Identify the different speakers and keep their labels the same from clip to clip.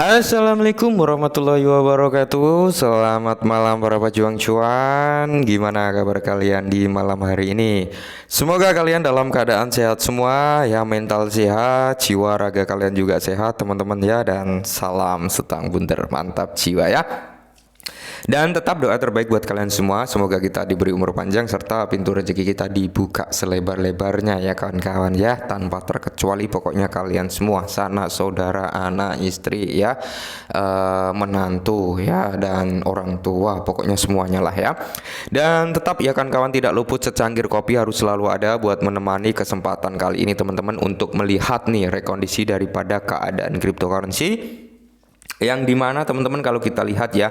Speaker 1: Assalamualaikum warahmatullahi wabarakatuh. Selamat malam para pejuang cuan. Gimana kabar kalian di malam hari ini? Semoga kalian dalam keadaan sehat semua ya, mental sehat, jiwa raga kalian juga sehat teman-teman ya. Dan salam setang bunder, mantap jiwa ya. Dan tetap doa terbaik buat kalian semua. Semoga kita diberi umur panjang serta pintu rezeki kita dibuka selebar-lebarnya ya kawan-kawan ya. Tanpa terkecuali pokoknya kalian semua, sanak saudara, anak, istri ya, menantu ya, dan orang tua. Pokoknya semuanya lah ya. Dan tetap ya kawan-kawan, tidak luput secangkir kopi harus selalu ada buat menemani kesempatan kali ini teman-teman, untuk melihat nih rekondisi daripada keadaan cryptocurrency. Yang dimana teman-teman kalau kita lihat ya,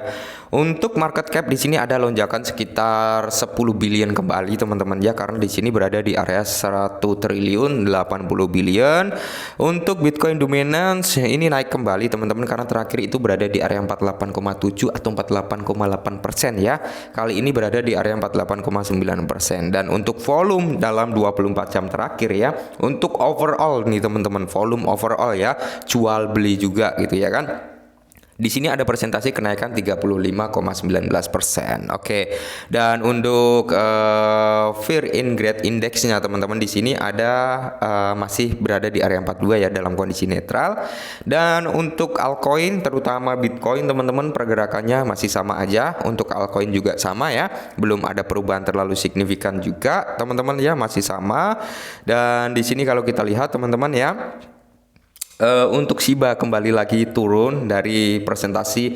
Speaker 1: untuk market cap di sini ada lonjakan sekitar 10 billion kembali teman-teman ya, karena di sini berada di area 1 triliun 80 billion. Untuk Bitcoin dominance ini naik kembali teman-teman, karena terakhir itu berada di area 48,7 atau 48,8% ya. Kali ini berada di area 48,9%. Dan untuk volume dalam 24 jam terakhir ya, untuk overall nih teman-teman, volume overall ya, jual beli juga gitu ya kan. Di sini ada persentase kenaikan 35,19%. Oke. Dan untuk Fear in Greed Index-nya teman-teman di sini ada masih berada di area 42 ya, dalam kondisi netral. Dan untuk altcoin terutama Bitcoin teman-teman, pergerakannya masih sama aja. Untuk altcoin juga sama ya. Belum ada perubahan terlalu signifikan juga teman-teman ya, masih sama. Dan di sini kalau kita lihat teman-teman ya, untuk Shiba kembali lagi turun dari presentasi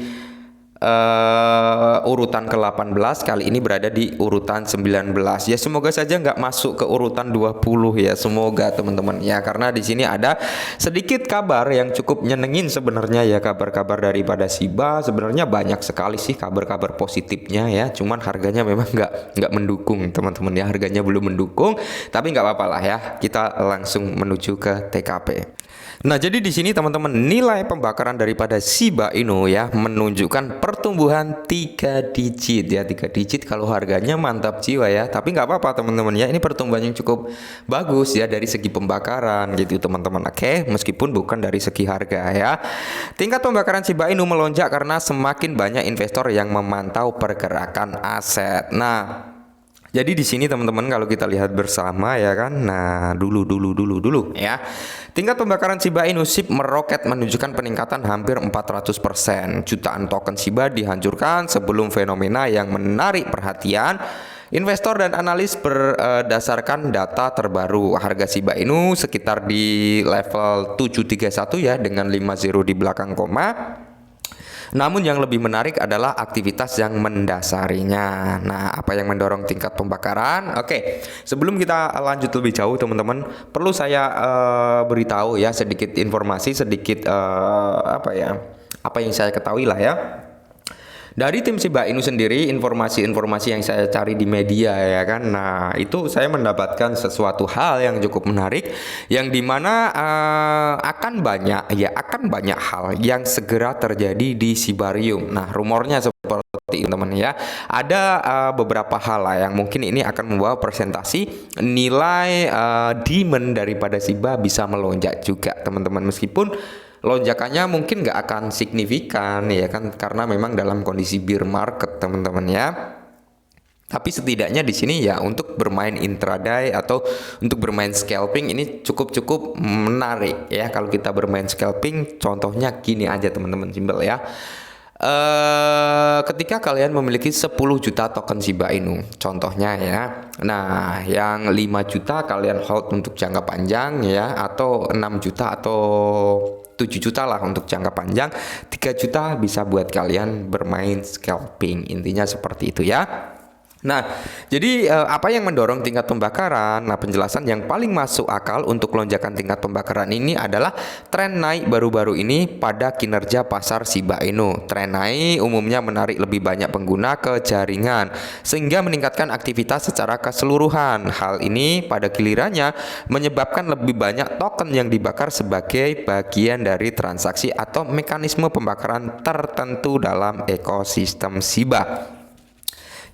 Speaker 1: urutan ke-18, kali ini berada di urutan 19 ya. Semoga saja nggak masuk ke urutan 20 ya, semoga teman-teman ya, karena di sini ada sedikit kabar yang cukup nyenengin sebenarnya ya. Kabar-kabar daripada Shiba sebenarnya banyak sekali sih kabar-kabar positifnya ya, cuman harganya memang nggak mendukung teman-teman ya, harganya belum mendukung, tapi nggak apa-apa lah ya, kita langsung menuju ke TKP. Nah, jadi di sini teman-teman, nilai pembakaran daripada Shiba Inu ya menunjukkan pertumbuhan 3 digit ya, 3 digit kalau harganya mantap jiwa ya. Tapi nggak apa-apa teman-teman ya, ini pertumbuhan yang cukup bagus ya dari segi pembakaran gitu teman-teman. Oke, meskipun bukan dari segi harga ya. Tingkat pembakaran Shiba Inu melonjak karena semakin banyak investor yang memantau pergerakan aset. Nah, jadi di sini teman-teman kalau kita lihat bersama ya kan. Nah, dulu ya. Tingkat pembakaran Shiba Inu SHIB meroket menunjukkan peningkatan hampir 400%. Jutaan token Shiba dihancurkan sebelum fenomena yang menarik perhatian investor dan analis berdasarkan data terbaru. Harga Shiba Inu sekitar di level 731 ya, dengan 50 di belakang koma. Namun yang lebih menarik adalah aktivitas yang mendasarinya. Nah, apa yang mendorong tingkat pembakaran? Oke, sebelum kita lanjut lebih jauh teman-teman, perlu saya beritahu ya sedikit informasi, sedikit apa yang saya ketahui lah ya. Dari tim Shiba Inu sendiri, informasi-informasi yang saya cari di media ya kan. Nah, itu saya mendapatkan sesuatu hal yang cukup menarik, yang dimana akan banyak hal yang segera terjadi di Shibarium. Nah, rumornya seperti itu teman ya. Ada beberapa hal lah yang mungkin ini akan membawa presentasi nilai demand daripada Shiba bisa melonjak juga teman-teman, meskipun lonjakannya mungkin nggak akan signifikan ya kan, karena memang dalam kondisi bear market teman-teman ya. Tapi setidaknya di sini ya, untuk bermain intraday atau untuk bermain scalping ini cukup menarik ya. Kalau kita bermain scalping, contohnya gini aja teman-teman, simpel ya. Ketika kalian memiliki 10 juta token Shiba Inu contohnya ya, nah yang 5 juta kalian hold untuk jangka panjang ya, atau 6 juta atau 7 juta lah untuk jangka panjang, 3 juta bisa buat kalian bermain scalping, intinya seperti itu ya. Nah, jadi apa yang mendorong tingkat pembakaran? Nah, penjelasan yang paling masuk akal untuk lonjakan tingkat pembakaran ini adalah tren naik baru-baru ini pada kinerja pasar Shiba Inu. Tren naik umumnya menarik lebih banyak pengguna ke jaringan, sehingga meningkatkan aktivitas secara keseluruhan. Hal ini pada gilirannya menyebabkan lebih banyak token yang dibakar sebagai bagian dari transaksi atau mekanisme pembakaran tertentu dalam ekosistem Shiba.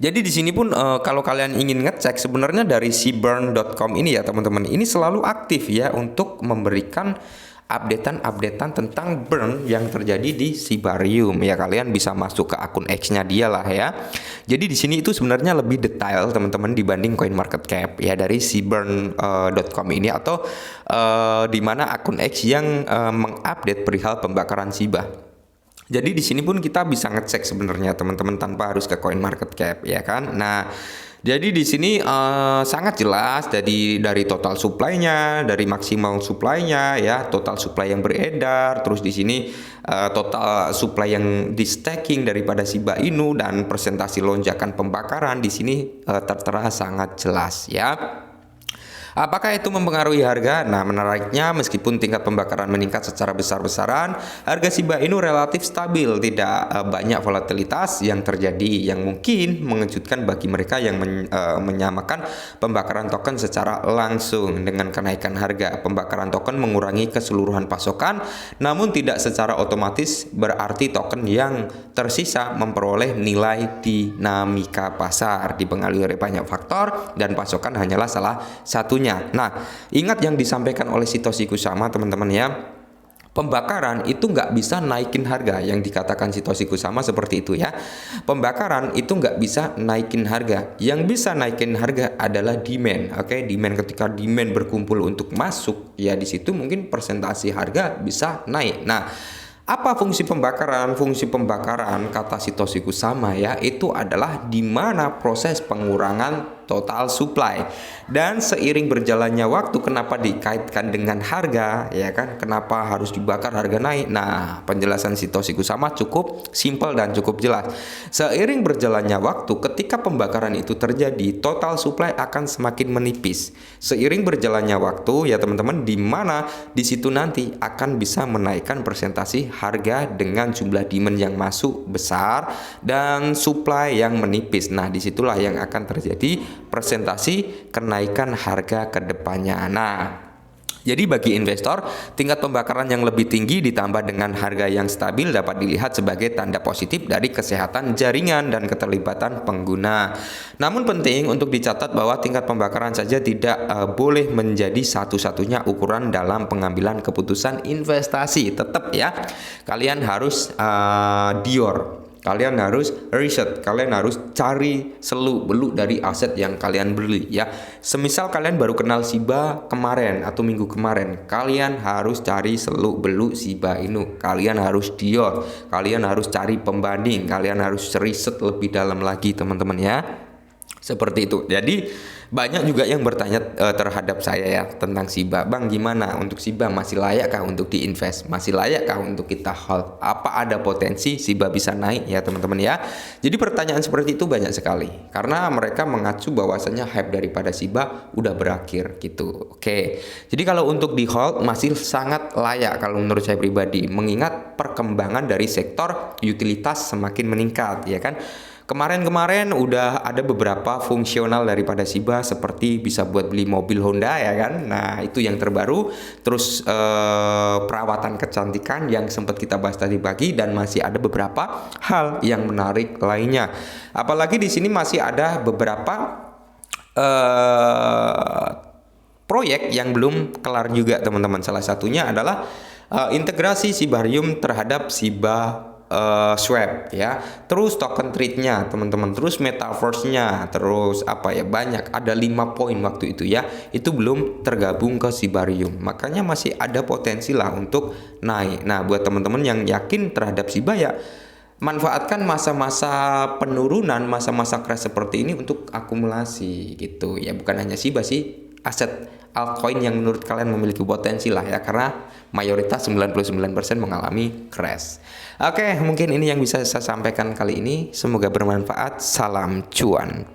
Speaker 1: Jadi di sini pun kalau kalian ingin ngecek, sebenarnya dari seaburn.com ini ya teman-teman, ini selalu aktif ya untuk memberikan updatean tentang burn yang terjadi di Sibarium. Ya kalian bisa masuk ke akun X-nya dia lah ya. Jadi di sini itu sebenarnya lebih detail teman-teman dibanding CoinMarketCap ya dari siburn.com ini atau di mana akun X yang mengupdate perihal pembakaran SIBA. Jadi di sini pun kita bisa ngecek sebenarnya teman-teman tanpa harus ke CoinMarketCap ya kan. Nah, jadi di sini sangat jelas dari total supply-nya, dari maksimal supply-nya ya, total supply yang beredar, terus di sini total supply yang di staking daripada Shiba Inu dan presentasi lonjakan pembakaran di sini tertera sangat jelas ya. Apakah itu mempengaruhi harga? Nah, menariknya meskipun tingkat pembakaran meningkat secara besar-besaran, harga Shiba Inu relatif stabil, tidak banyak volatilitas yang terjadi yang mungkin mengejutkan bagi mereka yang menyamakan pembakaran token secara langsung. Dengan kenaikan harga, pembakaran token mengurangi keseluruhan pasokan, namun tidak secara otomatis berarti token yang tersisa memperoleh nilai dinamika pasar, dipengaruhi oleh banyak faktor dan pasokan hanyalah salah satunya. Nah, ingat yang disampaikan oleh Satoshi Kusama teman-teman ya. Pembakaran itu nggak bisa naikin harga, yang dikatakan Satoshi Kusama seperti itu ya. Pembakaran itu nggak bisa naikin harga, yang bisa naikin harga adalah demand. Oke, demand, ketika demand berkumpul untuk masuk ya di situ mungkin persentase harga bisa naik. Nah, apa fungsi pembakaran? Fungsi pembakaran kata Satoshi Kusama ya itu adalah di mana proses pengurangan total supply. Dan seiring berjalannya waktu, kenapa dikaitkan dengan harga ya kan? Kenapa harus dibakar harga naik? Nah, penjelasan Satoshi Kusama cukup simpel dan cukup jelas. Seiring berjalannya waktu, ketika pembakaran itu terjadi, total supply akan semakin menipis. Seiring berjalannya waktu ya teman-teman, di mana di situ nanti akan bisa menaikkan presentasi harga dengan jumlah demand yang masuk besar dan supply yang menipis. Nah, disitulah yang akan terjadi presentasi kenaikan harga ke depannya. Nah, jadi bagi investor, tingkat pembakaran yang lebih tinggi ditambah dengan harga yang stabil dapat dilihat sebagai tanda positif dari kesehatan jaringan dan keterlibatan pengguna. Namun penting untuk dicatat bahwa tingkat pembakaran saja tidak boleh menjadi satu-satunya ukuran dalam pengambilan keputusan investasi. Tetap ya, kalian harus Dior. Kalian harus riset, kalian harus cari seluk-beluk dari aset yang kalian beli ya. Semisal kalian baru kenal Shiba kemarin atau minggu kemarin, kalian harus cari seluk-beluk Shiba Inu. Kalian harus Dior, kalian harus cari pembanding, kalian harus riset lebih dalam lagi teman-teman ya. Seperti itu. Jadi banyak juga yang bertanya terhadap saya ya tentang Shiba. Bang, gimana untuk Shiba, masih layakkah untuk diinvest? Masih layakkah untuk kita hold? Apa ada potensi Shiba bisa naik ya teman-teman ya? Jadi pertanyaan seperti itu banyak sekali karena mereka mengacu bahwasanya hype daripada Shiba udah berakhir gitu. Oke. Jadi kalau untuk di hold masih sangat layak kalau menurut saya pribadi, mengingat perkembangan dari sektor utilitas semakin meningkat ya kan. Kemarin udah ada beberapa fungsional daripada Shiba seperti bisa buat beli mobil Honda ya kan. Nah, itu yang terbaru. Terus perawatan kecantikan yang sempat kita bahas tadi pagi, dan masih ada beberapa hal yang menarik lainnya. Apalagi di sini masih ada beberapa proyek yang belum kelar juga teman-teman. Salah satunya adalah integrasi Shibarium terhadap Shiba Swap ya, terus token trade-nya teman-teman, terus metaverse-nya, terus apa ya, banyak, ada 5 poin waktu itu ya, itu belum tergabung ke Shibarium, makanya masih ada potensi lah untuk naik. Nah, buat teman-teman yang yakin terhadap Shiba ya, manfaatkan masa-masa penurunan, masa-masa crash seperti ini untuk akumulasi gitu ya. Bukan hanya Shiba sih, aset altcoin yang menurut kalian memiliki potensi lah ya, karena mayoritas 99% mengalami crash. Oke, mungkin ini yang bisa saya sampaikan kali ini. Semoga bermanfaat. Salam cuan.